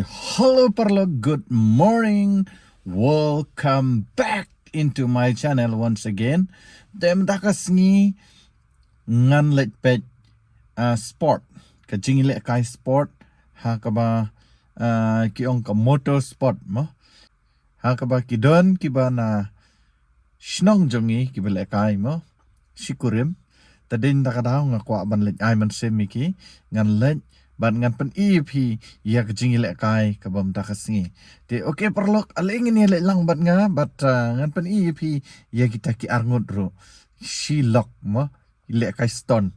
Hello Parlo, good morning. Welcome back into my channel once again. Dem dakas ngi ngan let pet sport. Kajing le kai sport ha kaba kiong ka motor sport mo. Ha kaba kidon kiba na shnong jongi kiba le kai mo. Shikurim. Tadin dakadaw nga kwa ban let ay man semiki ngan let ban ngan pen EP ya kejing le kai kabam takasngi te okay perlok aling ini le lang bat nga bat ngan pen EP ya kita ki arngut ro shilok mo le kai stone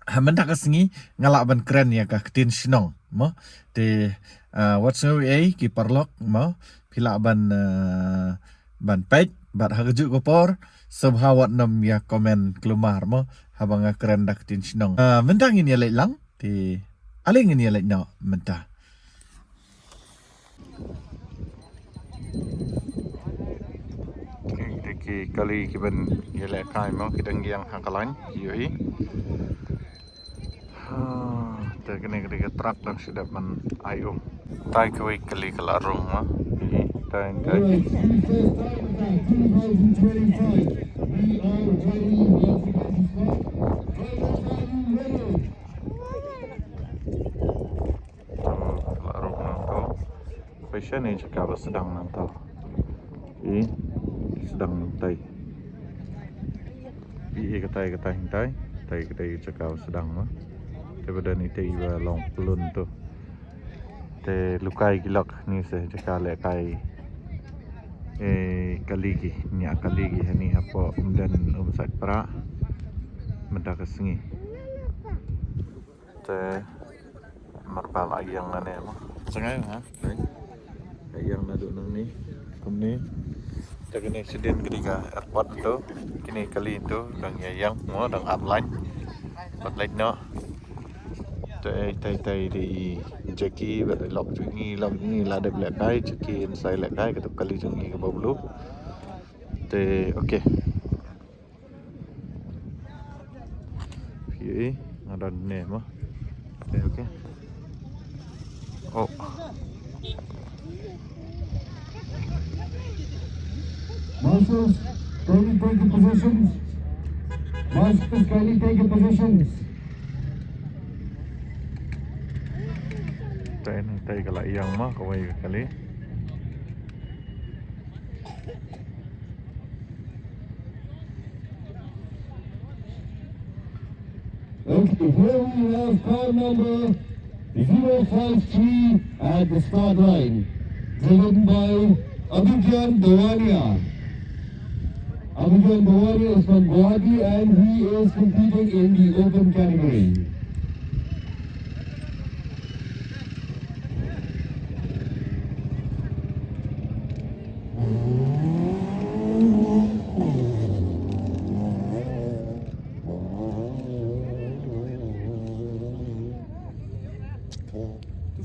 hamen takasngi ngalak ban keren ya ka ketin sinong mo te what's no way ki perlok mo pila ban page bat hagju kopor subhawat nam ya komen kelumar mo habang keren dak tin sinong mentang ini le lang thì aling ini like no mentah ki kali kiban yele kai mo kidang yang hakalan yoi ta kene kene truk dan sudah man ayo tai koi kali kalarung ma tai tai fashion ni cakap sedang nantau sedang nantai ketai cakap sedang mah daripada ni tiba long pelun tu te lukai gilak ni saya cakap lek kai kaligi ni kaligi ni apa dan sak pra mendak kesengi te marpal ayang ane mah sengai ha yang naduk nang ni kumni ta kene accident ketika airport tu kini kali itu dang yang mo dang upline outline no tai di jeki ber lok ni la de black kai jeki inside black kai ketuk kali jungi ke bawlu te okey ye ada ne mo okey oh Marshals, kindly take your positions. Marshals, kindly take your positions. Tai kalau yang mah kawai kali. Okay, here we have car number 053 at the start line, driven by Abhigyan Dawania. Abhigyan Dawania is from Guwahati and he is competing in the open category.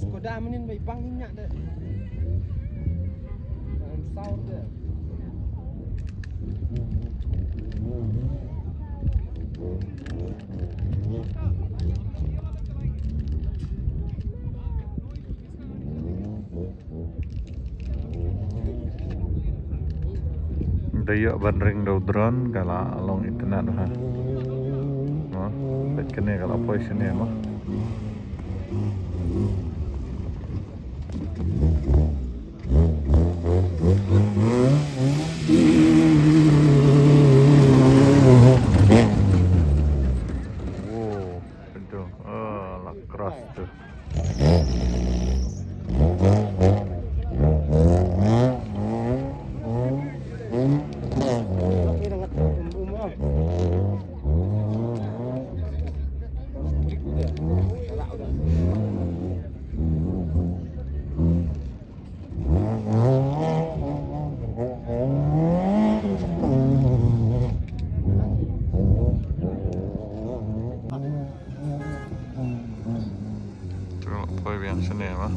Skoda menin baik bang minyak dah. Sound dah. Dayak bandring do drone kalau along internet ha. Bet kene kalau position ni mah. Poi bien sini mah.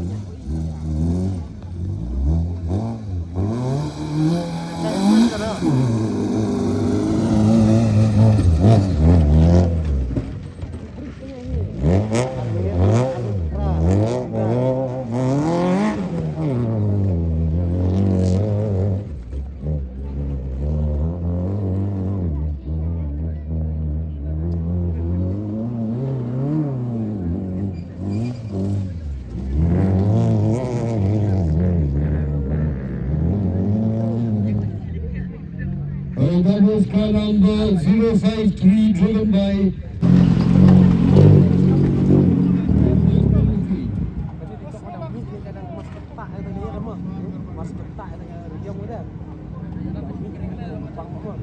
is car number 053 driven by Tadi TikTok kadang mix dia kadang mas ketak tadi ya lama. Mas ketak dengan riang dia. Bang pun.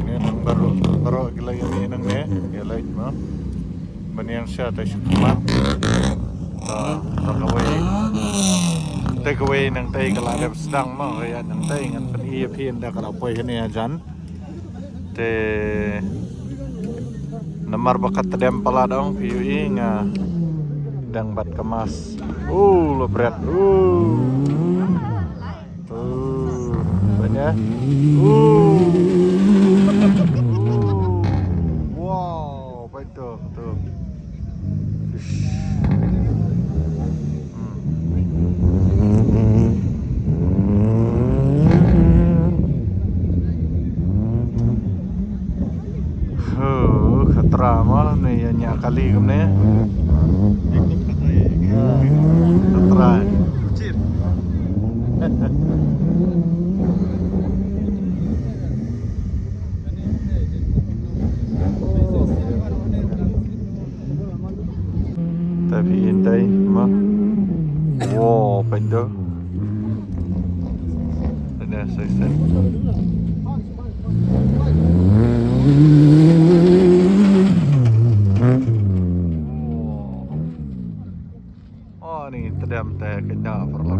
Ini nang baru gila ini nang ne, gila itu. Banian siya tayo sukumat. Take away ng tayo kaladap sedang mo kaya ng tayo ngan paniipin da kalapoy kaniya dyan. Te namar bakat tadem pala dong PUI nga dang bat kemas. Lebret. Banyak. Wow, apa itu? Tuh. Khatra malah nih ya kali kemana ya? Khatra. Kecil. Tapi intai mah. Wow, pendo. Ada saya. Oh, ni terdam teh kena perlu.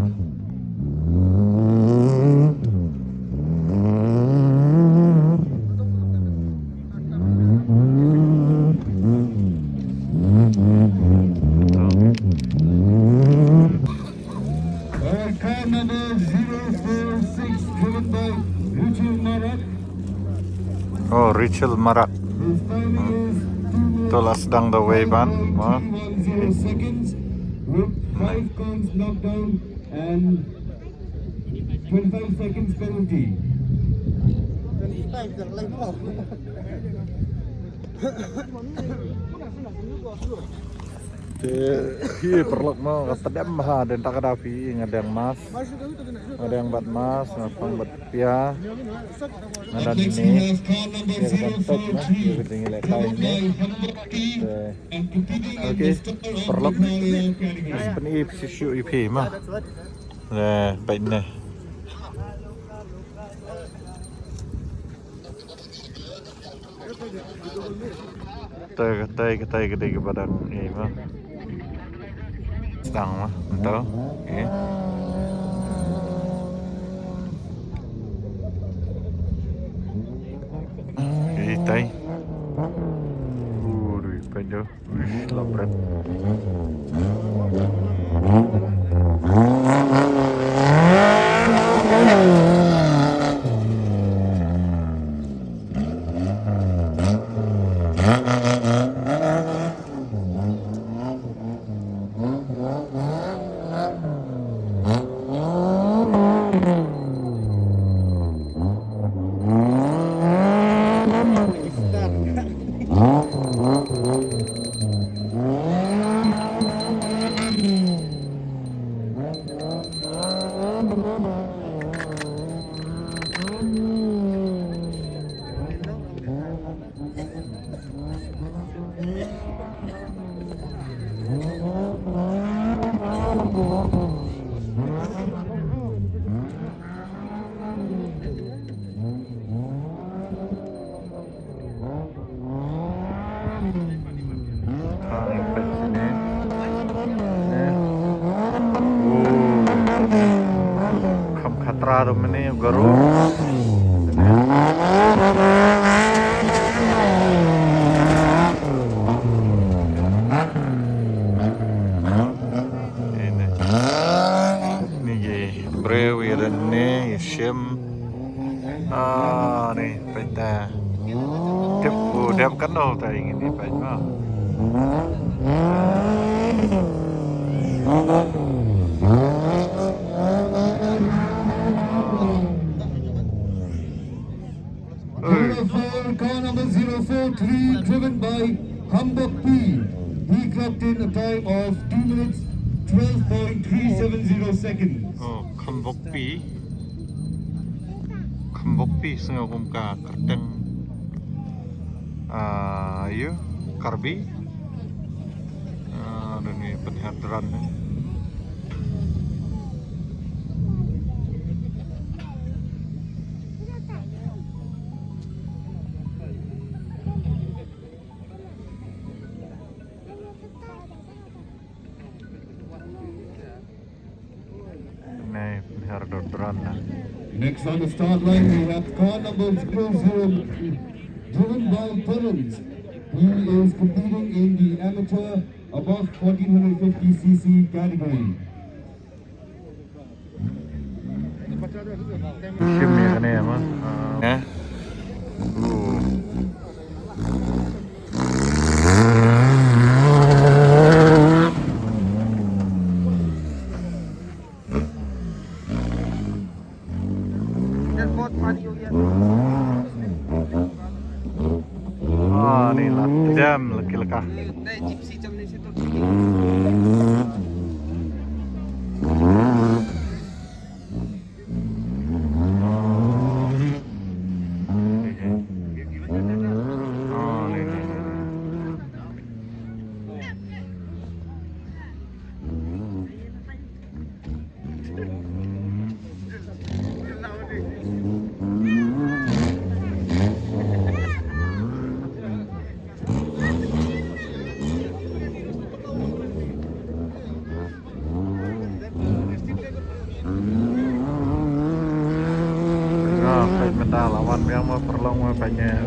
car number 046 driven by Richard Marat. Oh, Rachel Marak. His timing is 2 minutes Itulah sedang the way ban. 310 seconds with 5 cones knocked down and 25 seconds penalty. Hi perlok mau terdam ha dan tak ada pi ada yang mas. Ada yang bat mas, ngapang bat pia. Ada Up next we ini. have car number Dia kan tek nah, 043 dia tinggi lekai driven by ini. Hamburti and competing in Okay, the star of perlok. Magnolia category. Penip sisu IP mah. Nah, baik ni. Ketai gede ke badan ini mah. Sedang mah, entah. Okay. Tai. Duit panjang. Lapret. Khatra rumene garu. Ini ye brew irene yeshem. Nih peta. Tipu dem kenal ta ingin ni peta. Car number 043 driven by Hamburg P. He clocked in a time of 2 minutes 12.370 seconds. Khambokpi sengagum ka kerteng iya karbi dan ini penhadran ini penhadran lah. Next on the start line, we have car number 00, driven by Terence. He is competing in the amateur above 1450cc category. Shimmy kan ya mas? Ya. Nih lah jam laki lekah. Lawan yang mau perlong banyak.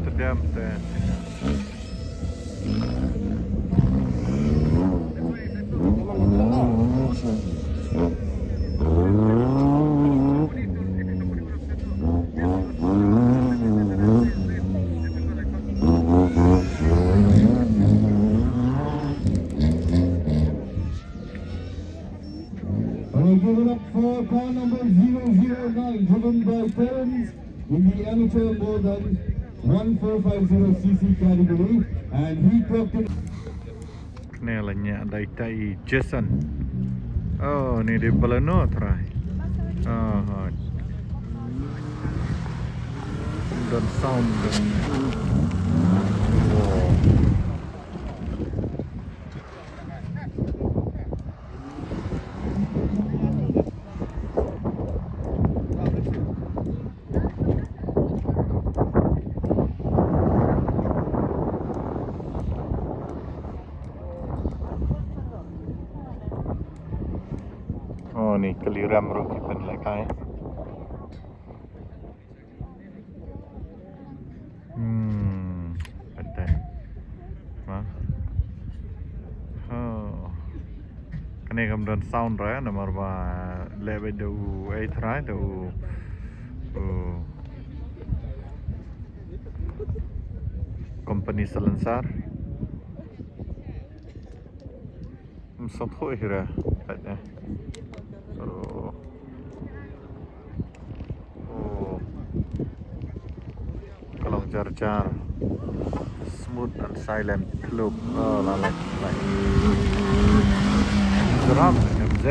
Terdiam teh. Give it up for car number 009, driven by Terence in the amateur more than 1450cc category, and he clocked in. Kenalanya ada itai Jason. Oh, ini di Baleno try. Oh, dan sound. Oh, nih keliram roki penlekai. Betul. Mah. Oh. Kene kemudian sound raya nomor ba level do 8 raya do. Company Selensar. Satu hira, katanya. Kalong jar-jar, smooth and silent club. Oh, lalai. Geram, MZ.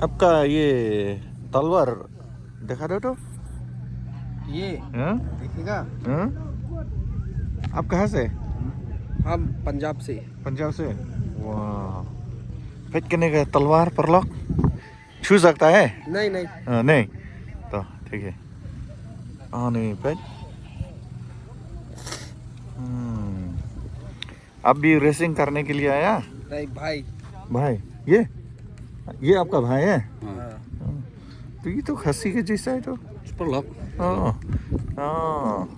आपका ये तलवार देखा दो तो ये हाँ? देखिएगा। हाँ? आप कहाँ से? हम पंजाब से। पंजाब से? वाह, फेंक करने का तलवार पर लॉक छू सकता है? नहीं नहीं। नहीं तो ठीक है। हाँ नहीं फेंक। आप भी रेसिंग करने के लिए आया? नहीं भाई। भाई ये ये आपका भाई है? तो ये तो खस्सी के जैसा है तो। Superlok. Oh. Oh.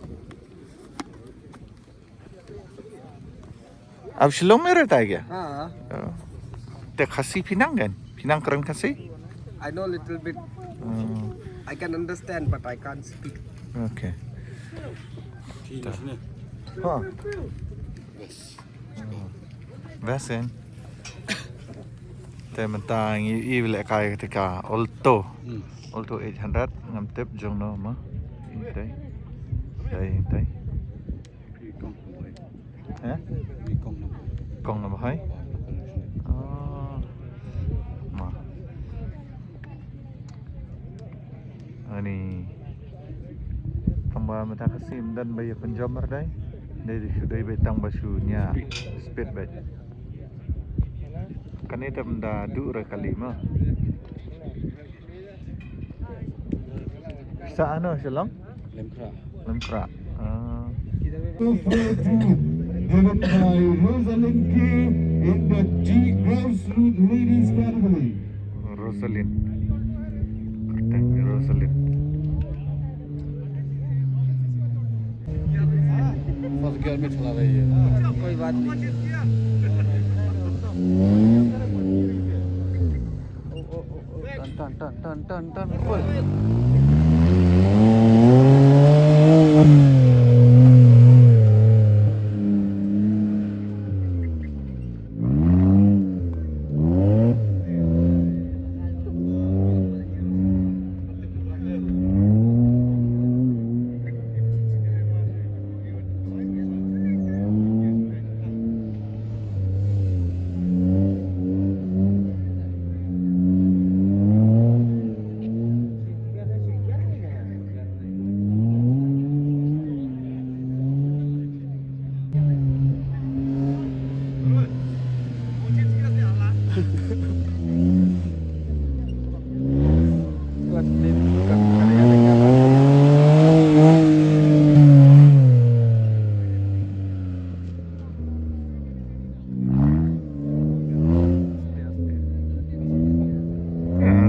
अब शिलोंग में रहता है क्या? तो खस्सी Penang kan? Pinang keren khasi? I know little bit. I can understand, but I can't speak. Okay. Oh. Vesen.แต่มันต่างอีเวลกายketika Alto 800 ngam tip jong no ma. Đây. Đây. Hả? Con nào mà thấy? Mà. Ini tambah mata kasim dan bayar penjamar dai. Dari sudah betang basunya speed bet. Kan itu benda dua kali mah. Sa ano silang? Lemkra. Driven by Rosalind K in the G Grassroots Ladies category. Rosalind. Kerteng Rosalind. First girl में चला रही है. कोई बात नहीं. Tan. Full.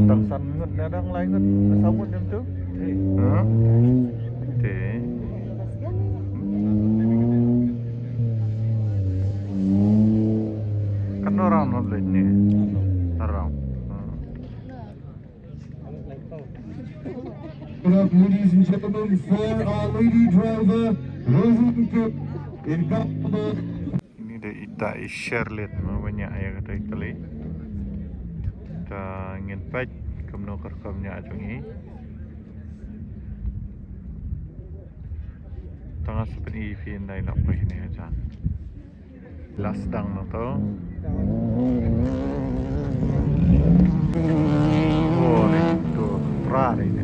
Tangsan ngut nadang lain ngut sawut jam tu. Ha? Te. Kan orang nak ni. Orang. Ladies and gentlemen, for our lady driver, Rosalind K in Gambler. Ini dah ita share lihat banyak ayah kata kali. Kita ingin patch kemno kerkamnya acungi. Tengah seperti EV ndai nak apa ini aja. Last dang no to. Oh, itu rare ini.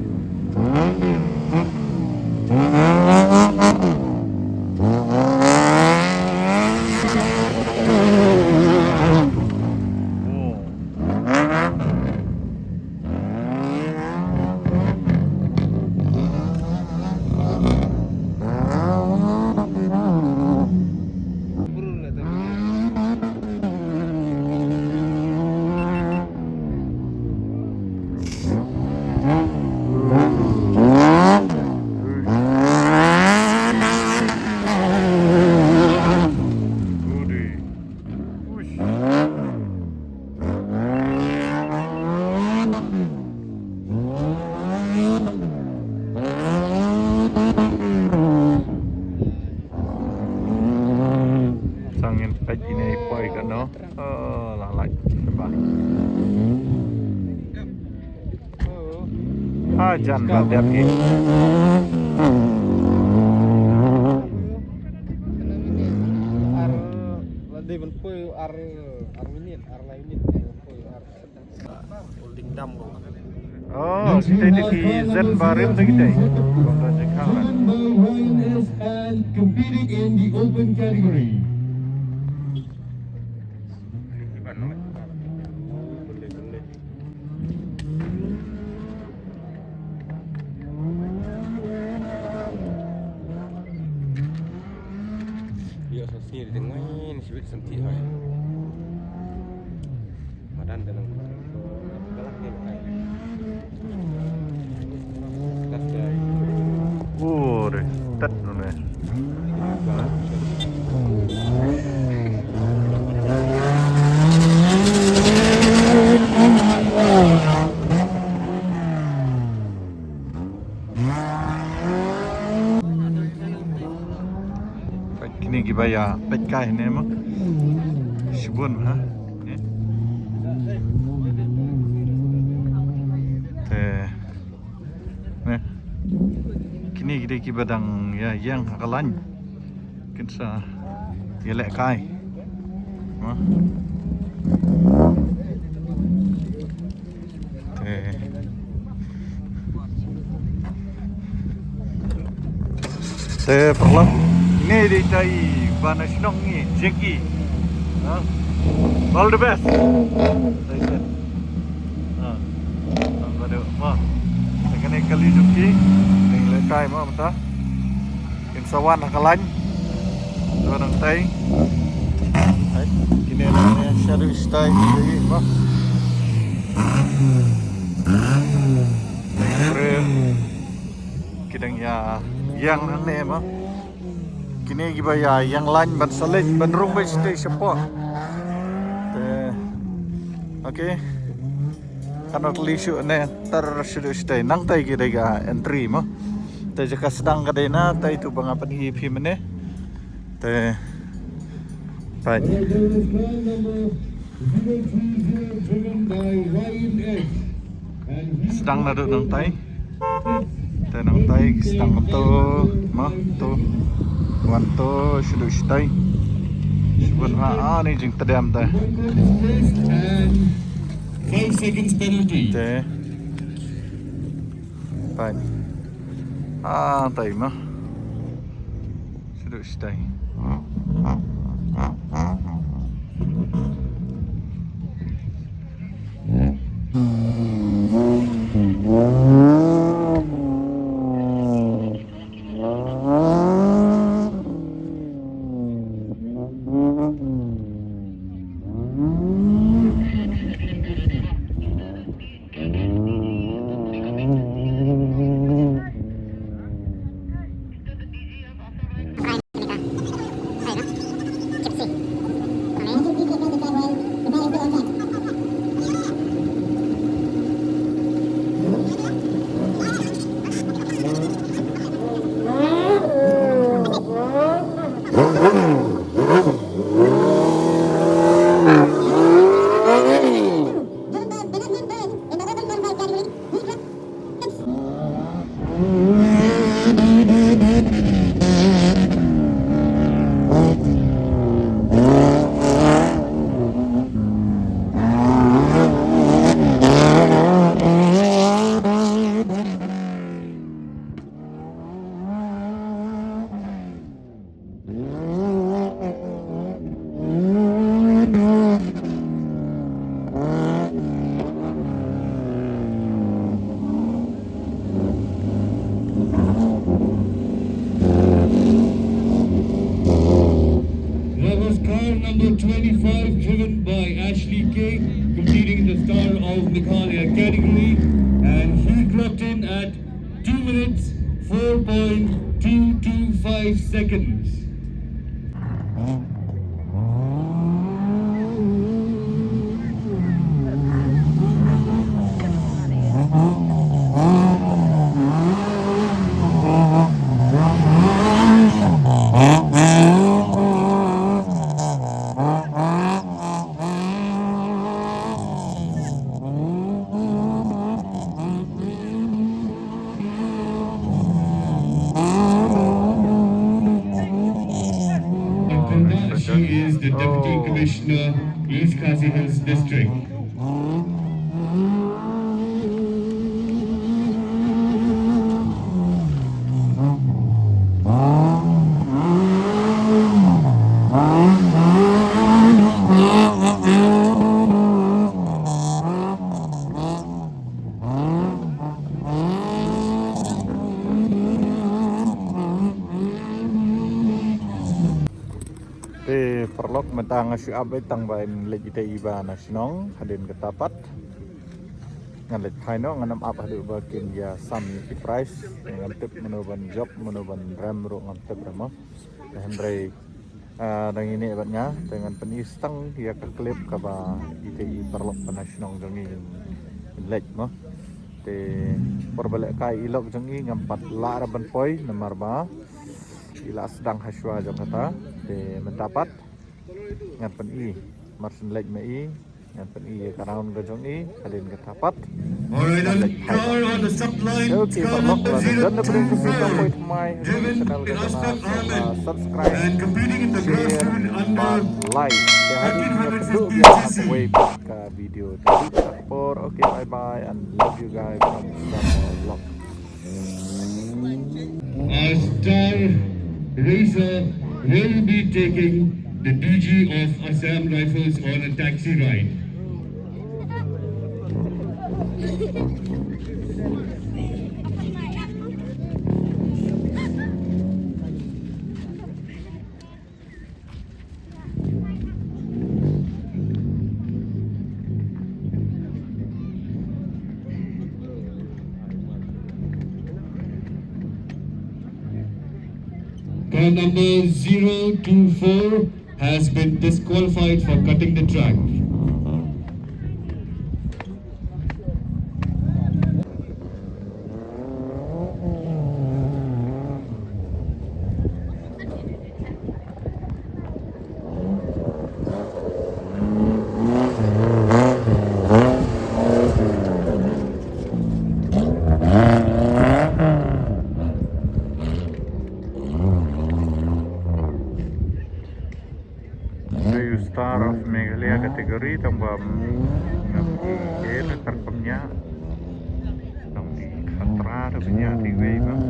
Sangin patch ini poi kan no. Oh, lalai sebab. Ajan badat ini. Ar lade belpoi ar minit ar lainit belpoi ar holding dam kok. Oh, kita ini di Zen Barim tu kita. Kota Jakarta. Driven by Ryan S and competing in the open category. Dia sosial di tengah ini sibuk senti hai. Madan dalam. ya pet kai ne mak shibun ha te ne kini gede ki badang ya yang hakalan kinsa yelek kai ha te te perlu ini di tai bana sinong ni jengki all the best pada ma dengan kali jengki dengan tai ma mata in sawan hakalan orang tai kini namanya shadow style jadi ma kidang ya yang ane ma kini gibaya yang lain ban salin ban rumbai stay support okay kanot lisu ne tar sudah stay nang tai gidega entry ma te jaka sedang kadena tai tu bangapan EP mene te baik sedang naduk nang tai tenang tai sedang tu mah tu wan tu sudah stay sebut ni jing tadiam teh 5 seconds penalty. teh baik tai mah sudah stay Number 25 driven by Ashley K, competing in the Star of Meghalaya category, and he clocked in at 2 minutes 4.225 seconds. She is the Deputy Commissioner, East Khasi Hills District. perlok mentang si abe tang bain lagi te iba nasional hadin ketapat ngan let kaino nganam apa hadu bakin ya sam ki price ngan tip menoban job menoban ram ro ngan tip ramo Henry dang ini batnya dengan penistang ya ke klip ka ba ITI perlok nasional jangi lek mo te perbalik kai ilok jangi ngampat la raban poi nomor ba ila sedang haswa jong kata de mendapat ngan pen i marsen lek me i ngan pen i karaun ga jong i adin ga dapat Alright, ngan and lek hai car on the subline. okay Car parlok number la de dan 02 bring to for my my Devin channel ga Asfar jong Ahmed. subscribe And competing in the share grassroots under dan like ya hari ini 1350 penduk biar cc. aku wave ke video for okay bye bye and love you guys from Summer Vlog. Our star racer will be taking the DG of Assam Rifles on a taxi ride. Car number 024 has been disqualified for cutting the track. Kayu Star of Meghalaya kategori tambah ngapin terpemnya di Khatra punya freeway bang.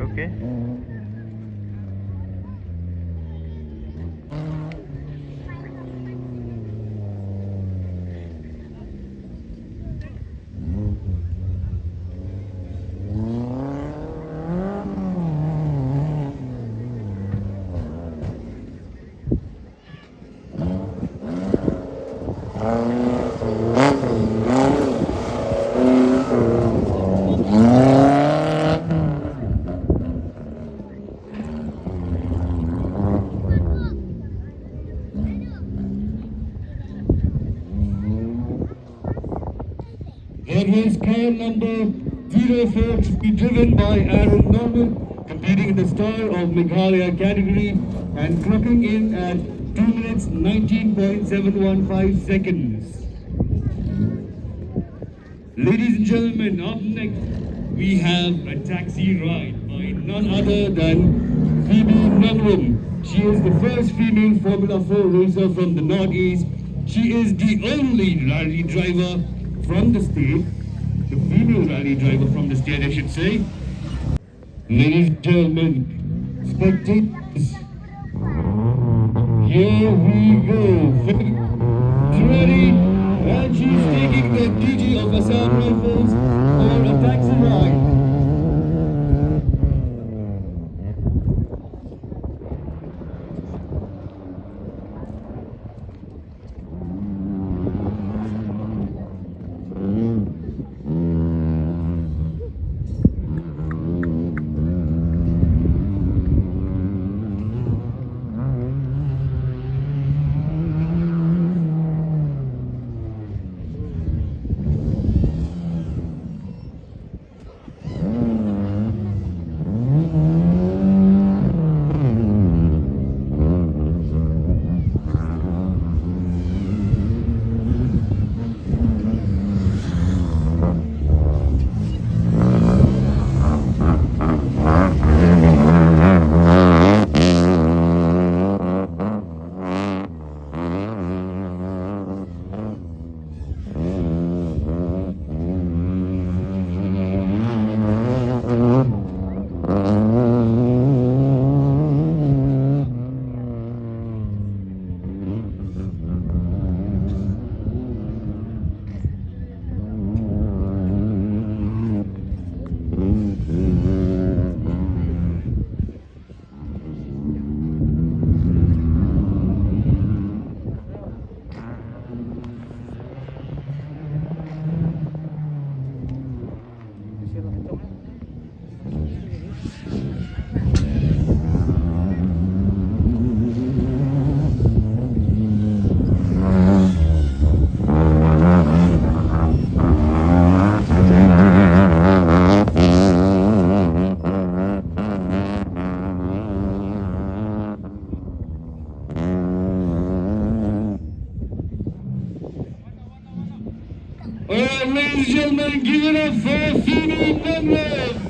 Oke. That was car number 04 to be driven by Aaron Norman, competing in the Star of Meghalaya category and clocking in at 2 minutes 19.715 seconds. Ladies and gentlemen, up next we have a taxi ride by none other than Phoebe Nangrum. She is the first female Formula 4 racer from the Northeast. She is the only rally driver from the state, the female rally driver from the state, I should say. Ladies and gentlemen, spectators, here we go. She's ready, and she's taking the DG of Assam Rifles for a taxi ride. Alright, ladies and gentlemen, give it up for Phoebe Penrith.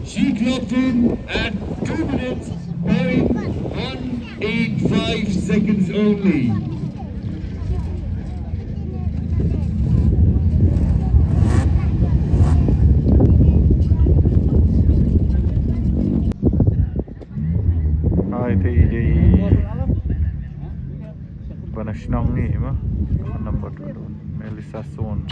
She clocked in at 2 minutes, 185 seconds only. Hai thì đi Panashnong ni mah number 2 Melissa Sons.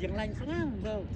Yang lain senang bau.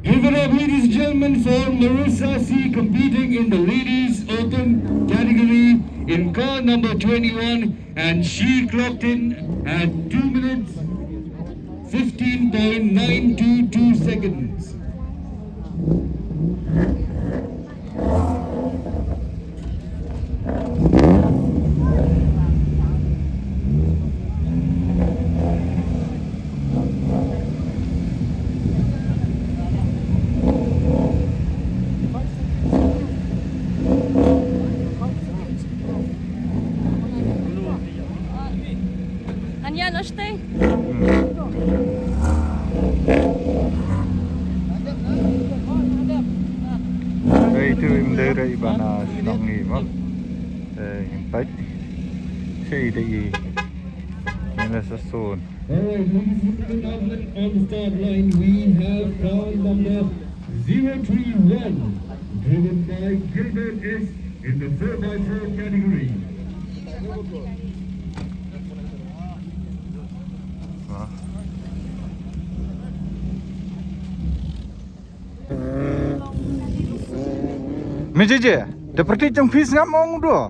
Give it up, ladies and gentlemen, for Marissa C competing in the ladies open category in car number 21, and she clocked in at 2 minutes 15.922 seconds. Anja, no stay. Đây tu im đây đây Panashnong ni mah. Impak. Saya di Melissa Sons. Alright, ladies and gentlemen, on the start line we have car number 031, driven by Gilbert S in the 4x4 category. Wah. Meja je. Dapat jam fees ngam mong do.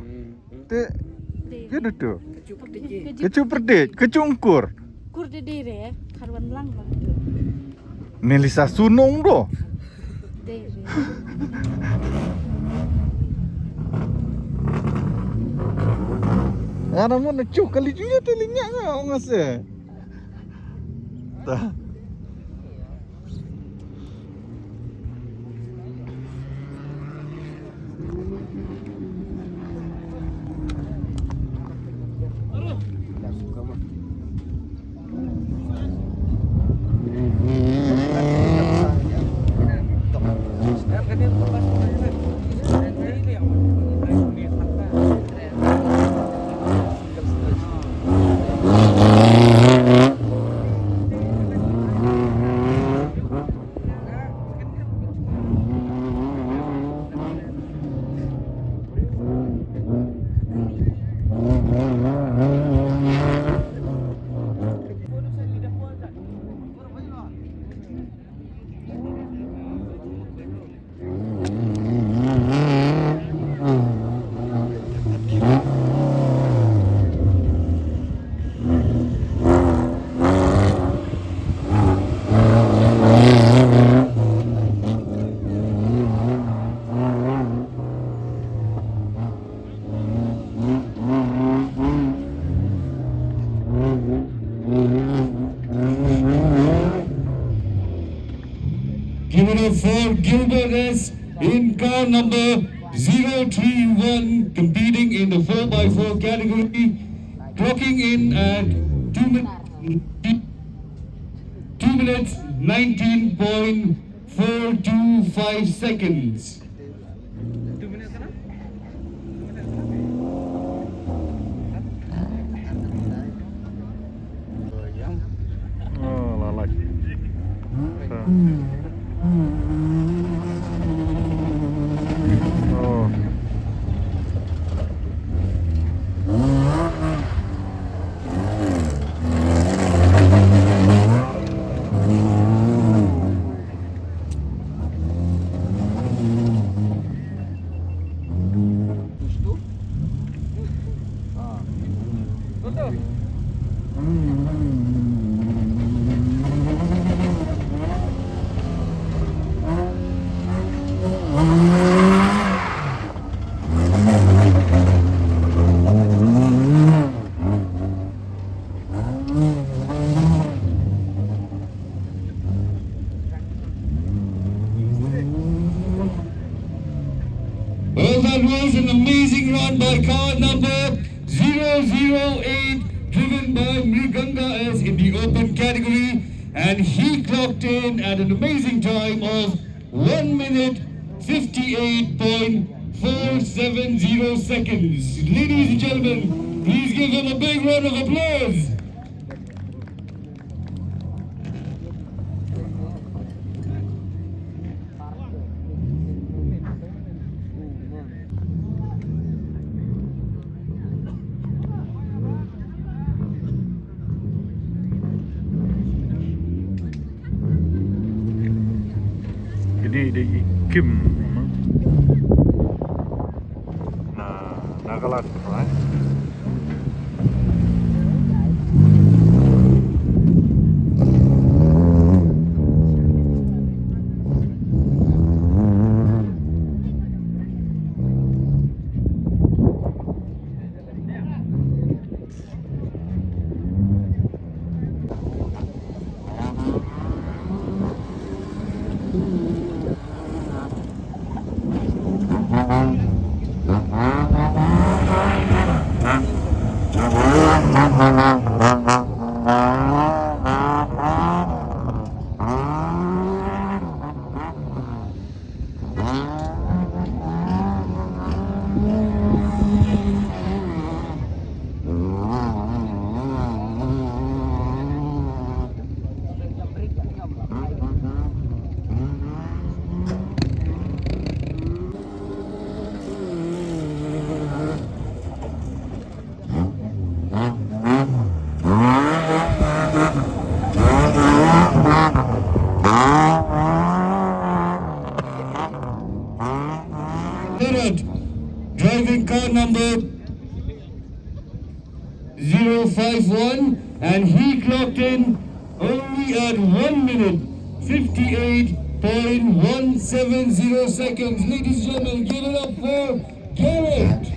Te gitu tu. Kecu perdet, kecu ungkur. Kur di dire, karwan lang bang. Melissa Sunong do. Dire. Ada mana cuk kali juga telinga ngau ngase. Dah. Give it up for Gilbert S in car number 031, competing in the 4x4 category, clocking in at 2 minutes 19.425 seconds. Oh, lalai. Oh. Well, that was an amazing run by car number 008, driven by Mriganga S in the open category, and he clocked in at an amazing time of 1 minute 58.470 seconds. Ladies and gentlemen, please give him a big round of applause. Ini di Kim. Nah, nakalas, right? Driving car number 051, and he clocked in only at 1 minute 58.170 seconds. Ladies and gentlemen, give it up for Garrett.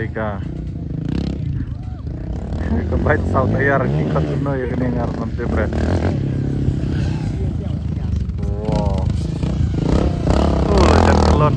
Mandalika. Kabait South Air kikot no ya kini ngar nanti bret. Wow. Lejat kelon.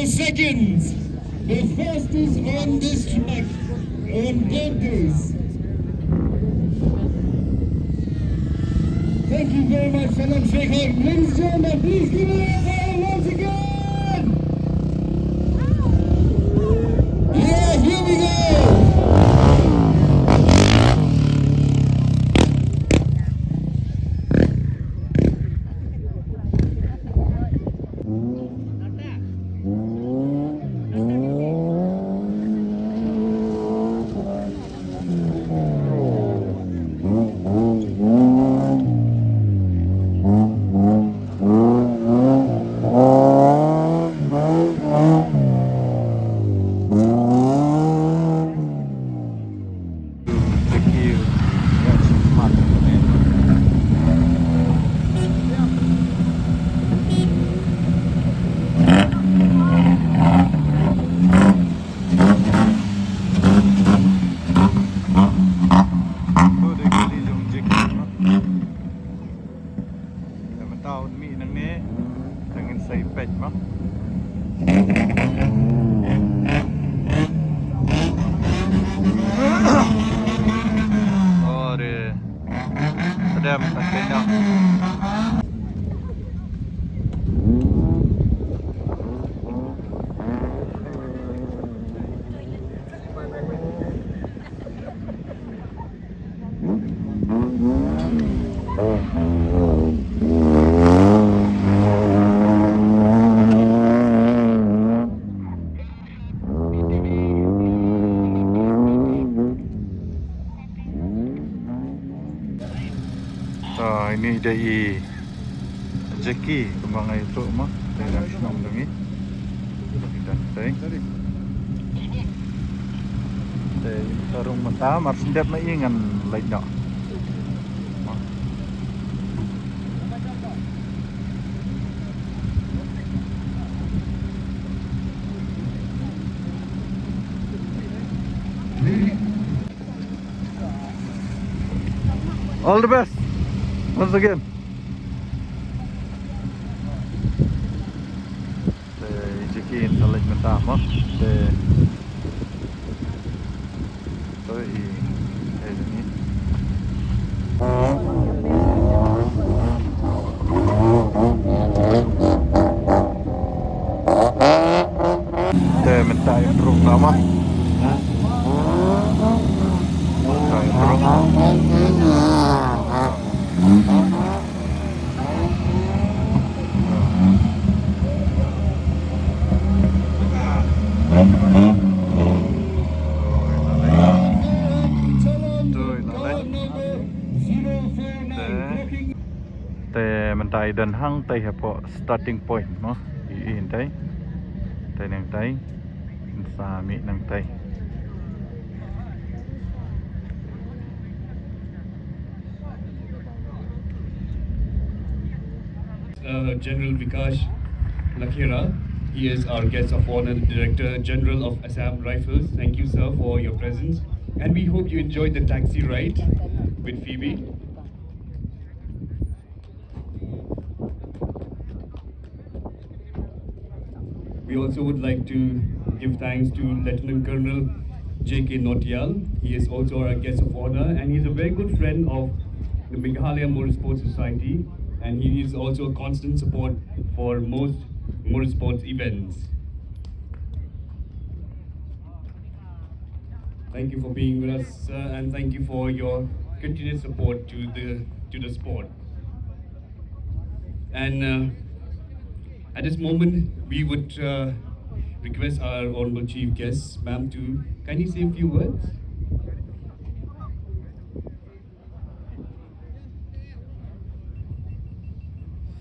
Seconds, the fastest on this track on both days. Thank you very much, Salam Shekhar. Ladies and gentlemen, please give it up once again. Yeah, here we go. Sedap tak kena. Ini dari Jackie kembang itu mah dari senang dengi dan saya tarung mata mar sindap na ingan lain dak all the best once again. Jikin saling mentama ini minta intro nama mentai dan hang tai hapo starting point no iin tai nang tai sami nang tai General Vikash Lakhera. He is our guest of honor, Director General of Assam Rifles. Thank you, sir, for your presence. And we hope you enjoyed the taxi ride with Phoebe. We also would like to give thanks to Lieutenant Colonel J.K. Notial. He is also our guest of honor, and he's a very good friend of the Meghalaya Motorsports Society, and he is also a constant support for most motorsports events. Thank you for being with us, sir, and thank you for your continued support to the sport. And at this moment, we would request our honorable chief guest, ma'am, to kindly say a few words.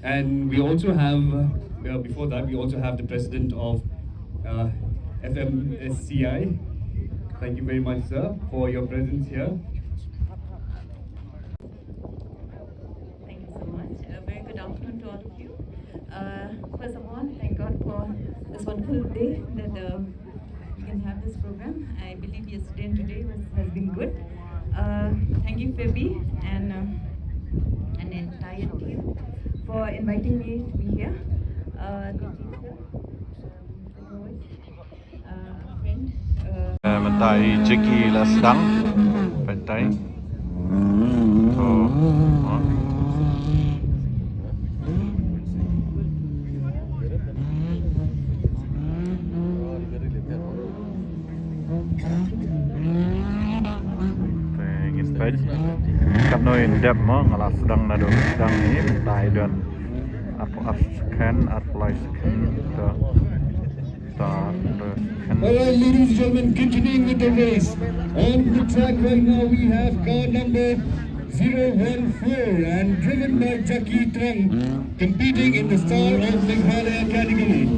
And we also have, before that, we also have the president of FMSCI. Thank you very much, sir, for your presence here. Thank you so much. A very good afternoon to all of you. First of all, thank God for this wonderful day that we can have this program. I believe yesterday and today has been good. Thank you, Phoebe, and the entire team for inviting me to be here. Friend, Mentai Jackie lah sedang pentai. Ingin pej. Kat noi dep mo ngalah sedang nado sedang ni mentai dan apa scan apply scan Alright, ladies and gentlemen, continuing with the race. On the track right now we have car number 014 and driven by Jackie Trung, competing in the Star of Meghalaya category.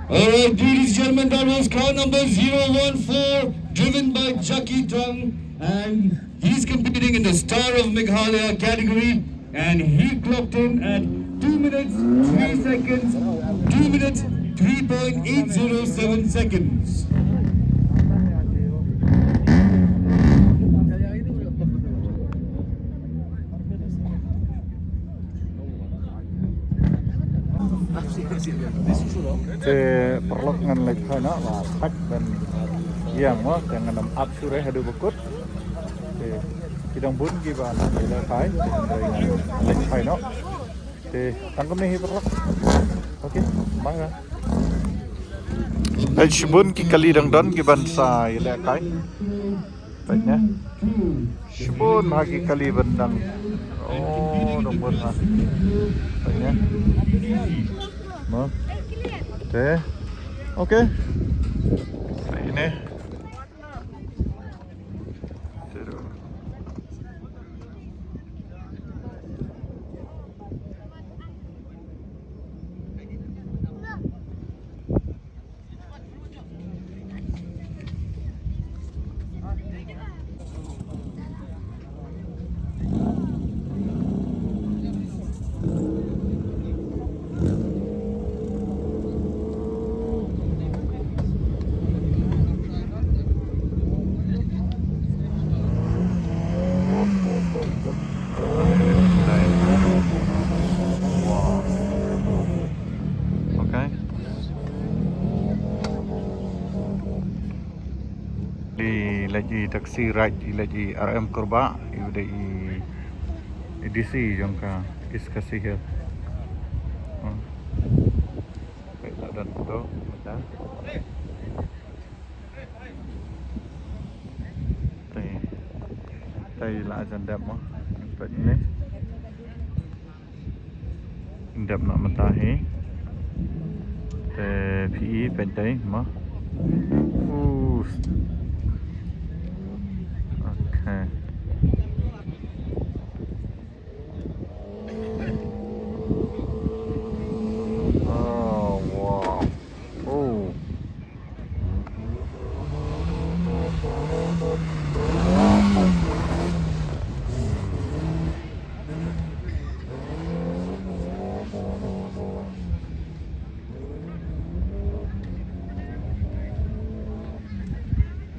Alright, ladies and gentlemen, that was car number 014, driven by Jackie Trung, and he's competing in the Star of Meghalaya category, and he clocked in at 2 minutes 3 seconds, 2 minutes 3.807 seconds. perlu ngan lek hana lah tak dan yang mah dengan nam up sure hadu bekut kidang bun ki ba na le khai lek khai no te tangkem ni perlu okey bangga shibun ki kali dang don ki ban sa le khai baiknya shibun hagi kali bandang oh dong bun ha baiknya Oke. Nah, ini. Lagi taksi ride lagi RM Kurba udah edisi yang ka kasih ya. Baiklah dan foto betul. Đây là dần đẹp mà. Vậy nhé. Đẹp nọ mà ta hế. Để phí bên đấy mà. Okay. Oh wow. Oh.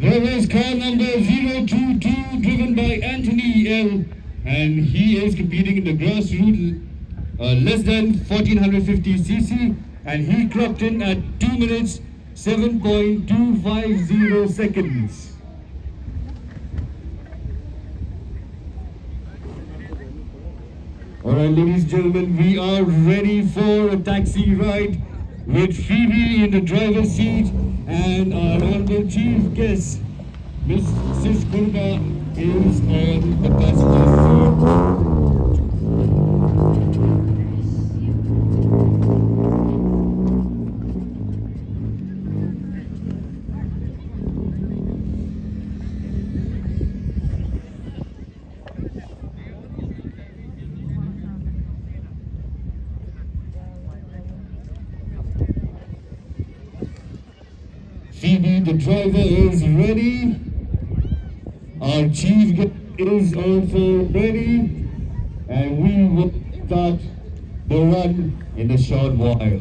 There is car number 022 driven by Anthony L. And he is competing in the grassroots less than 1450 cc. And he clocked in at 2 minutes 7.250 seconds. Alright, ladies and gentlemen, we are ready for a taxi ride with Phoebe in the driver's seat and our honorable chief guest, Mrs. Kurba, is on the passenger seat. Phoebe, the driver, is ready. Our chief guest is also ready. And we will start the run in a short while.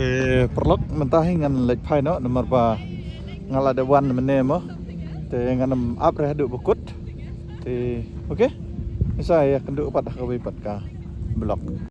Thì perlok mentahi ngan lek pai no nomor ba ngala de wan mene mo te ngan up reh du bukut thì ok saya kenduk pat ka blok